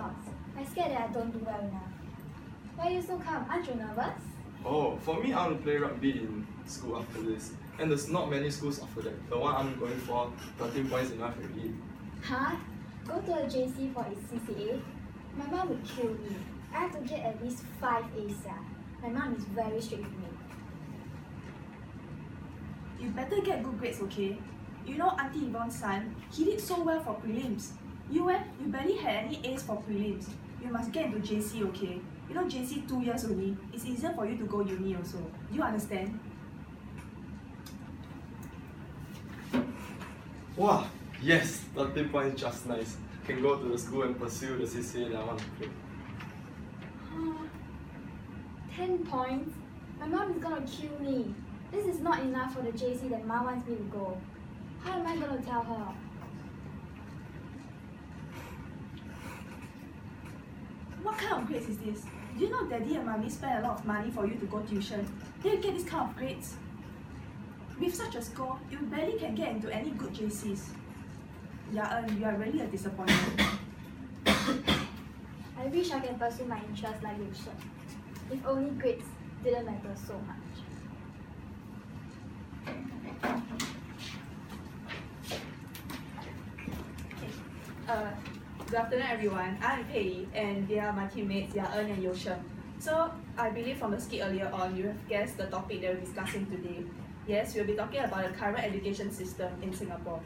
results. I scared that I don't do well enough. Why are you so calm? Aren't you nervous? Oh, for me, I want to play rugby in school after this. And there's not many schools after that. The one I'm going for, 13 points enough already. Huh? Go to a JC for its CCA? My mom would kill me. I have to get at least 5 A's. My mom is very strict with me. You better get good grades, okay? You know Auntie Yvonne's son, he did so well for prelims. You barely had any A's for prelims. You must get into JC, okay? You know JC 2 years only. It's easier for you to go uni also. Do you understand? Wow, yes, 13 points just nice. Can go to the school and pursue the CCA that I want to play. 10 points? My mom is gonna kill me. This is not enough for the JC that Ma wants me to go. How am I gonna tell her? What kind of grades is this? Do you know Daddy and Mommy spend a lot of money for you to go tuition? Then you get this kind of grades? With such a score, you barely can get into any good JCs. Ya-En, you are really a disappointment. I wish I can pursue my interests like you should. If only grades didn't matter so much. Good afternoon, everyone. I'm Pei Li, and they are my teammates, Ya-En and Yousheng. So, I believe from the skit earlier on, you have guessed the topic that we're discussing today. Yes, we'll be talking about the current education system in Singapore.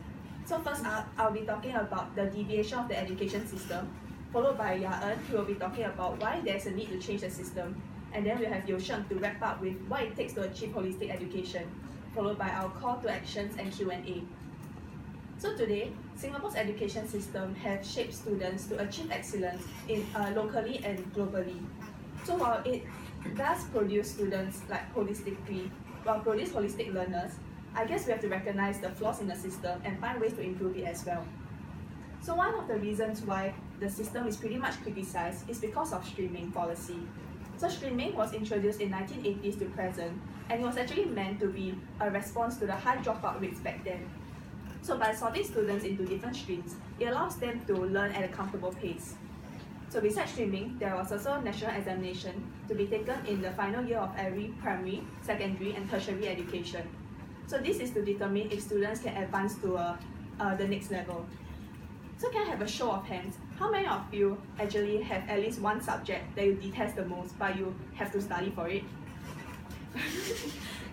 So first up, I'll be talking about the deviation of the education system, followed by Ya-En, who will be talking about why there's a need to change the system, and then we'll have Yousheng to wrap up with what it takes to achieve holistic education, followed by our call to actions and Q&A. So today, Singapore's education system has shaped students to achieve excellence in locally and globally. So while it does produce students produce holistic learners, I guess we have to recognize the flaws in the system and find ways to improve it as well. So one of the reasons why the system is pretty much criticized is because of streaming policy. So streaming was introduced in 1980s to present, and it was actually meant to be a response to the high dropout rates back then. So by sorting students into different streams, it allows them to learn at a comfortable pace. So besides streaming, there was also national examination to be taken in the final year of every primary, secondary, and tertiary education. So this is to determine if students can advance to the next level. So can I have a show of hands? How many of you actually have at least one subject that you detest the most, but you have to study for it?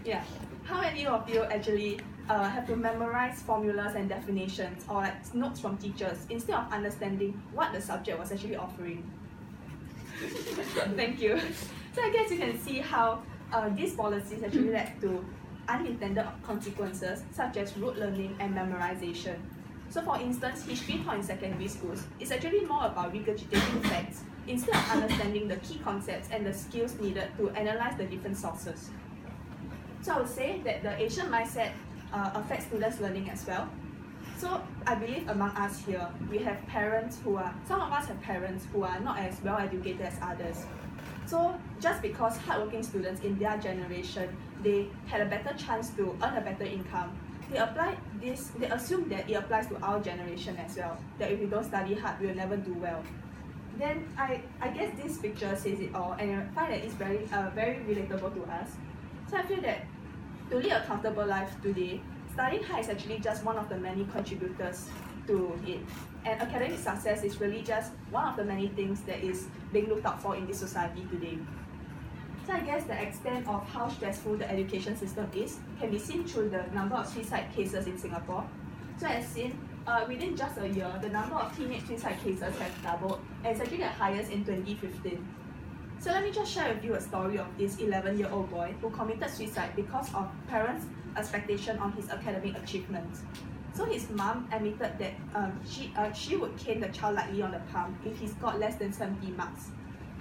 Yeah. How many of you actually have to memorize formulas and definitions or notes from teachers instead of understanding what the subject was actually offering? Thank you. So I guess you can see how these policies actually led to unintended consequences such as rote learning and memorization. So for instance, history taught in secondary schools is actually more about regurgitating facts instead of understanding the key concepts and the skills needed to analyze the different sources. So I would say that the Asian mindset affects students' learning as well. So I believe among us here, we have some of us have parents who are not as well educated as others. So just because hardworking students in their generation, they had a better chance to earn a better income, they assume that it applies to our generation as well, that if we don't study hard, we will never do well. Then I guess this picture says it all, and I find that it's very relatable to us. So I feel that to lead a comfortable life today, studying hard is actually just one of the many contributors to it. And academic success is really just one of the many things that is being looked out for in this society today. So I guess the extent of how stressful the education system is can be seen through the number of suicide cases in Singapore. So as seen, within just a year, the number of teenage suicide cases have doubled, and it's actually the highest in 2015. So let me just share with you a story of this 11-year-old boy who committed suicide because of parents' expectation on his academic achievements. So his mom admitted that she would cane the child lightly on the palm if he scored less than 70 marks.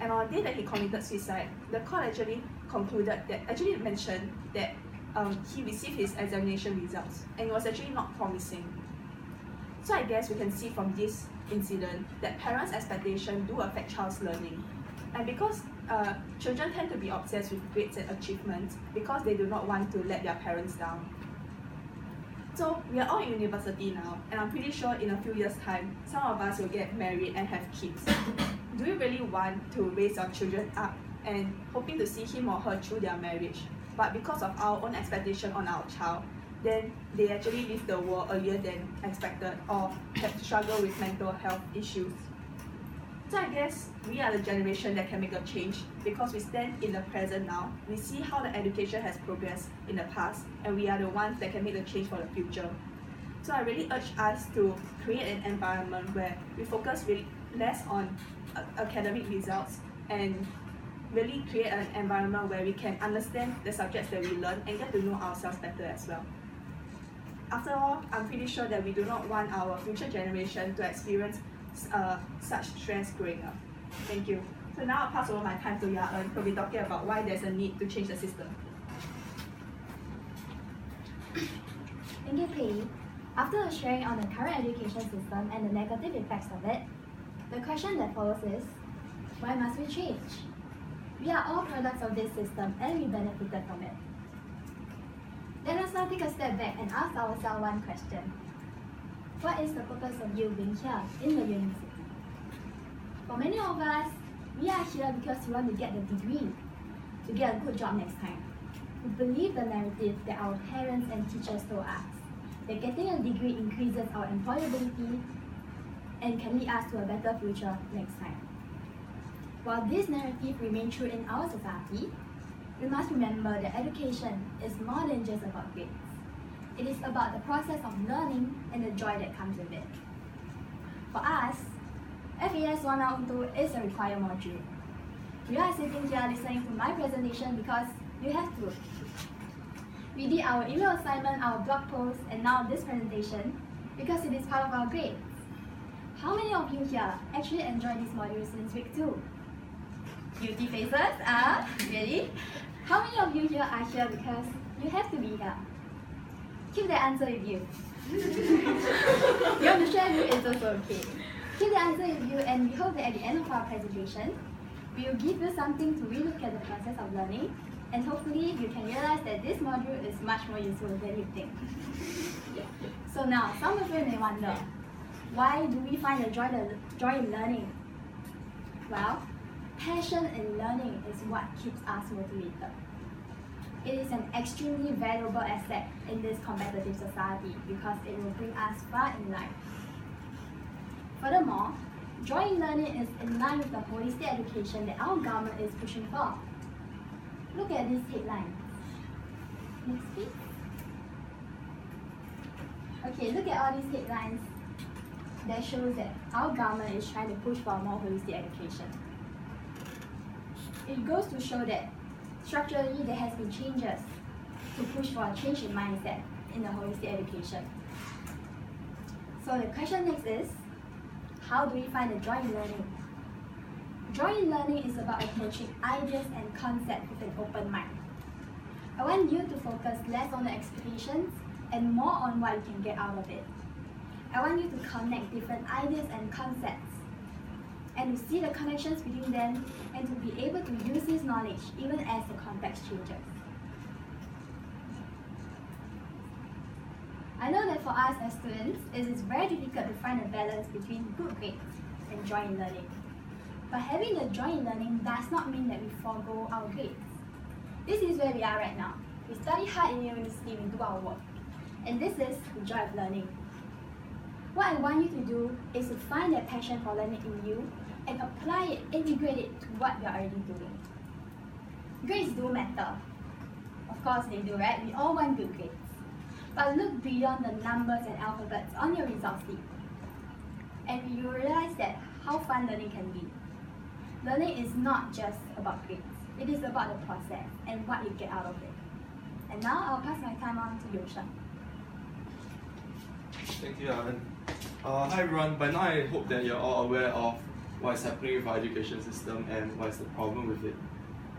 And on the day that he committed suicide, the court actually mentioned that he received his examination results, and it was actually not promising. So I guess we can see from this incident that parents' expectations do affect child's learning. And because children tend to be obsessed with grades and achievements because they do not want to let their parents down. So we are all in university now, and I'm pretty sure in a few years' time, some of us will get married and have kids. you really want to raise your children up and hoping to see him or her through their marriage, but because of our own expectation on our child, then they actually leave the world earlier than expected or have to struggle with mental health issues? So I guess we are the generation that can make a change because we stand in the present now. We see how the education has progressed in the past, and we are the ones that can make the change for the future. So I really urge us to create an environment where we focus really less on academic results and really create an environment where we can understand the subjects that we learn and get to know ourselves better as well. After all, I'm pretty sure that we do not want our future generation to experience such stress growing up. Thank you. So now I'll pass over my time to Ya-En, who will be talking about why there's a need to change the system. Thank you, Pei. After sharing on the current education system and the negative effects of it, the question that follows is, why must we change? We are all products of this system and we benefited from it. Let us now take a step back and ask ourselves one question. What is the purpose of you being here in the university? For many of us, we are here because we want to get the degree, to get a good job next time. We believe the narrative that our parents and teachers told us, that getting a degree increases our employability and can lead us to a better future next time. While this narrative remains true in our society, we must remember that education is more than just about grades. It is about the process of learning and the joy that comes with it. For us, FAS 102 is a required module. You are sitting here listening to my presentation because you have to. We did our email assignment, our blog post, and now this presentation because it is part of our grades. How many of you here actually enjoy this module since week 2? Beauty faces, really? How many of you here are here because you have to be here? Keep the answer with you. You want to share with you, it's also okay. Keep the answer with you, and we hope that at the end of our presentation, we will give you something to relook at the process of learning, and hopefully you can realize that this module is much more useful than you think. So now, some of you may wonder, why do we find the joy in learning? Well, passion in learning is what keeps us motivated. It is an extremely valuable asset in this competitive society because it will bring us far in life. Furthermore, joy in learning is in line with the holistic education that our government is pushing for. Look at these headlines. Next, please. Okay, look at all these headlines that shows that our government is trying to push for a more holistic education. It goes to show that structurally there has been changes to push for a change in mindset in the holistic education. So the question next is, how do we find the joy in learning? Joy in learning is about approaching ideas and concepts with an open mind. I want you to focus less on the expectations and more on what you can get out of it. I want you to connect different ideas and concepts and to see the connections between them and to be able to use this knowledge even as the context changes. I know that for us as students, it is very difficult to find a balance between good grades and joy in learning. But having the joy in learning does not mean that we forego our grades. This is where we are right now. We study hard in university, we do our work. And this is the joy of learning. What I want you to do is to find that passion for learning in you and apply it, integrate it to what you're already doing. Grades do matter. Of course they do, right? We all want good grades. But look beyond the numbers and alphabets on your results sheet. And you realize that how fun learning can be. Learning is not just about grades. It is about the process and what you get out of it. And now I'll pass my time on to Yoshan. Thank you, Ya-En. Hi everyone, by now I hope that you're all aware of what is happening with our education system and what is the problem with it.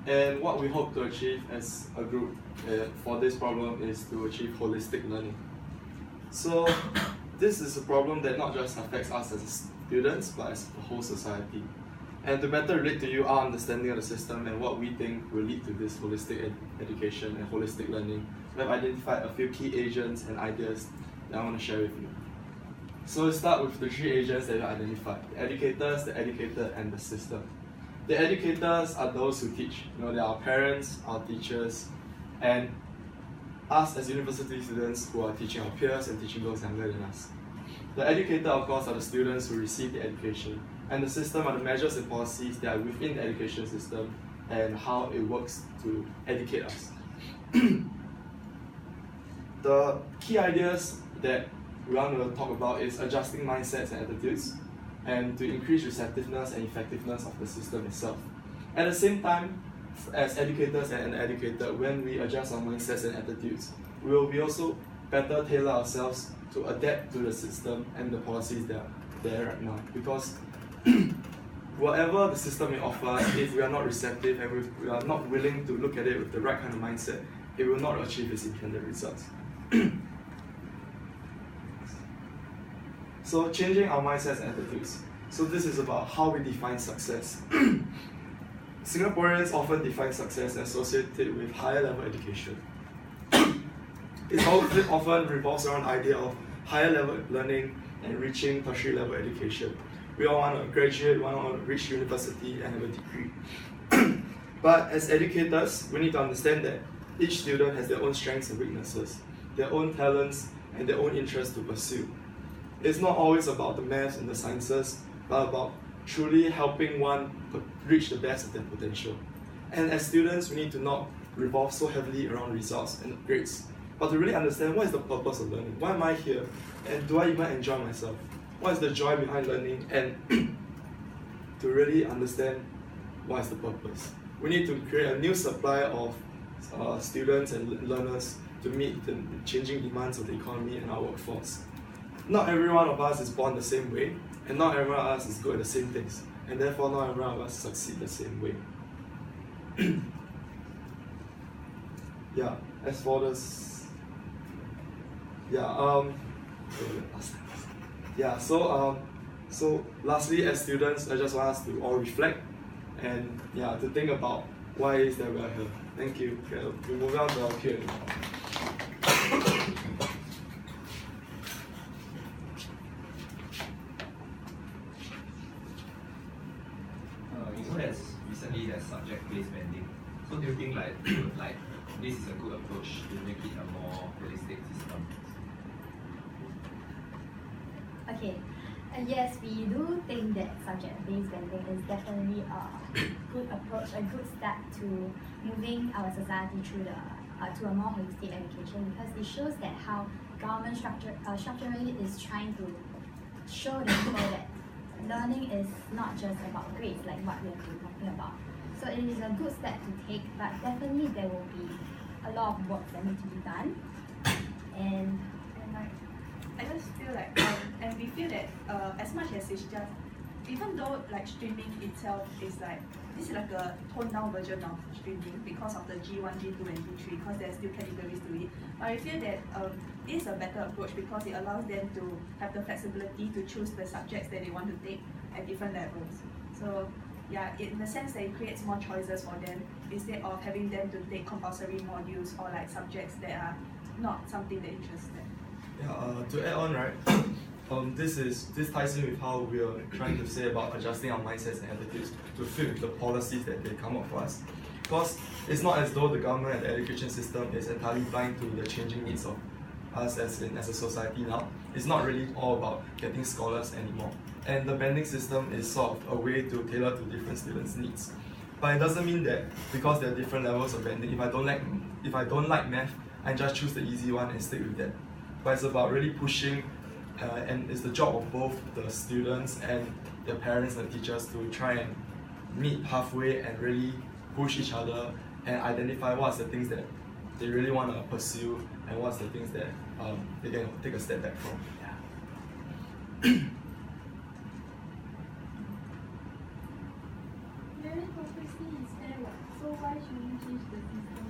And what we hope to achieve as a group for this problem is to achieve holistic learning. So this is a problem that not just affects us as students, but as the whole society. And to better relate to you our understanding of the system and what we think will lead to this holistic education and holistic learning, we have identified a few key agents and ideas that I want to share with you. So let's start with the three agents that we identified: the educators, the educated, and the system. The educators are those who teach. They are our parents, our teachers, and us as university students who are teaching our peers and teaching those younger than us. The educator, of course, are the students who receive the education, and the system are the measures and policies that are within the education system and how it works to educate us. The key ideas that we want to talk about is adjusting mindsets and attitudes, and to increase receptiveness and effectiveness of the system itself. At the same time, as educators and educated, when we adjust our mindsets and attitudes, we will be also better tailor ourselves to adapt to the system and the policies that are there right now. Because whatever the system may offer, if we are not receptive and we are not willing to look at it with the right kind of mindset, it will not achieve its intended results. So changing our mindsets and attitudes. So this is about how we define success. Singaporeans often define success associated with higher level education. It often revolves around the idea of higher level learning and reaching tertiary level education. We all want to graduate, we want to reach university and have a degree. But as educators, we need to understand that each student has their own strengths and weaknesses, their own talents and their own interests to pursue. It's not always about the maths and the sciences, but about truly helping one reach the best of their potential. And as students, we need to not revolve so heavily around results and grades, but to really understand what is the purpose of learning. Why am I here? And do I even enjoy myself? What is the joy behind learning? And to really understand what is the purpose. We need to create a new supply of students and learners to meet the changing demands of the economy and our workforce. Not every one of us is born the same way, and not every one of us is good at the same things, and therefore not every one of us succeed the same way. Yeah, as for this, so lastly, as students, I just want us to all reflect and to think about why is that we are here. Thank you. Okay, we move on to our Q&A. Recently there's subject-based banding. So do you think like this is a good approach to make it a more holistic system? Okay, yes, we do think that subject-based banding is definitely a good approach, a good step to moving our society through to a more holistic education, because it shows that how government structurally is trying to show the people that learning is not just about grades, like what we have been talking about. So it is a good step to take, but definitely there will be a lot of work that needs to be done. And like, I just feel like, and we feel that as much as it's just, even though like streaming itself is like, this is like a toned down version of streaming because of the G1, G2 and G3, because there's still categories to it. But I feel that it is a better approach because it allows them to have the flexibility to choose the subjects that they want to take at different levels. So yeah, in the sense that it creates more choices for them instead of having them to take compulsory modules or like subjects that are not something that interests them. Yeah, to add on, right, this ties in with how we are trying to say about adjusting our mindsets and attitudes to fit with the policies that they come up for us. Because it's not as though the government and the education system is entirely blind to the changing needs of us as a society now. It's not really all about getting scholars anymore. And the banding system is sort of a way to tailor to different students' needs. But it doesn't mean that because there are different levels of banding, if I don't like math, I just choose the easy one and stick with that. But it's about really pushing, and it's the job of both the students and their parents and teachers to try and meet halfway and really push each other and identify what's the things that they really want to pursue and what's the things that they can take a step back from. Meritocracy is fair, so why should we change the system?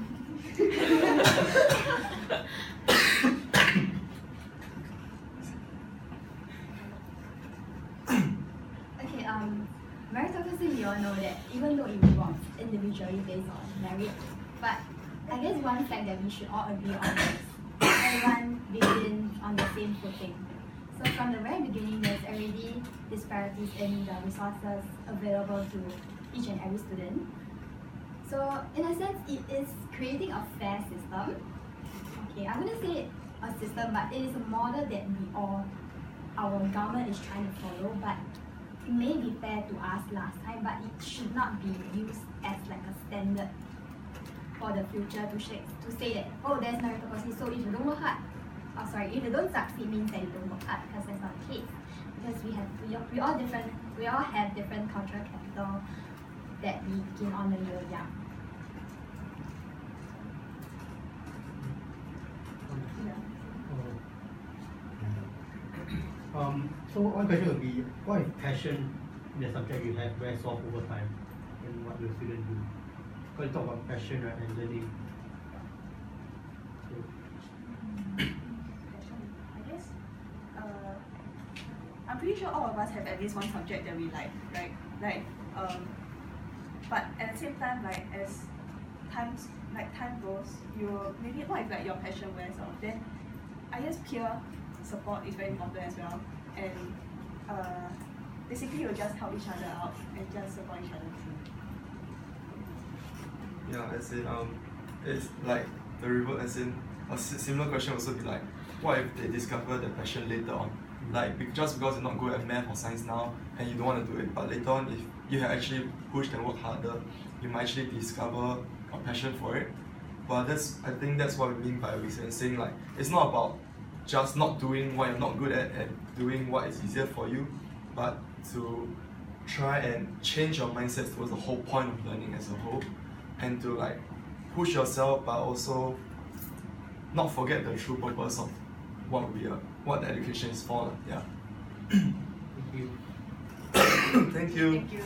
okay, meritocracy, we all know that even though it revolves individually based on merit, but I guess one fact that we should all agree on is everyone begins on the same footing. So from the very beginning, there's already disparities in the resources available to each and every student. So in a sense, it is creating a fair system. Okay, I'm gonna say a system, but it is a model that our government is trying to follow, but it may be fair to us last time, but it should not be used as like a standard for the future to say that, oh, there's meritocracy, so if you don't work hard, if you don't succeed means that you don't work hard, because that's not the case. Because we all have different cultural capital that we gain on when we were young. So one question would be, what if passion in the subject you have wears off over time, and what will student do? Because you talk about passion, right, and learning. I guess I'm pretty sure all of us have at least one subject that we like, right? But at the same time, like as time goes, maybe what if like your passion wears off? Then I guess peer support is very important as well, and basically you'll just help each other out and just support each other too. Yeah, as in it's like the revert, as in a similar question also be like, what if they discover the passion later on? Like just because you're not good at math or science now and you don't want to do it, but later on if you have actually pushed and worked harder, you might actually discover a passion for it. But I think that's what we mean by saying like it's not about just not doing what you're not good at and doing what is easier for you, but to try and change your mindset towards the whole point of learning as a whole, and to like push yourself, but also not forget the true purpose of what the education is for. Yeah. Thank you. Thank you. Thank you.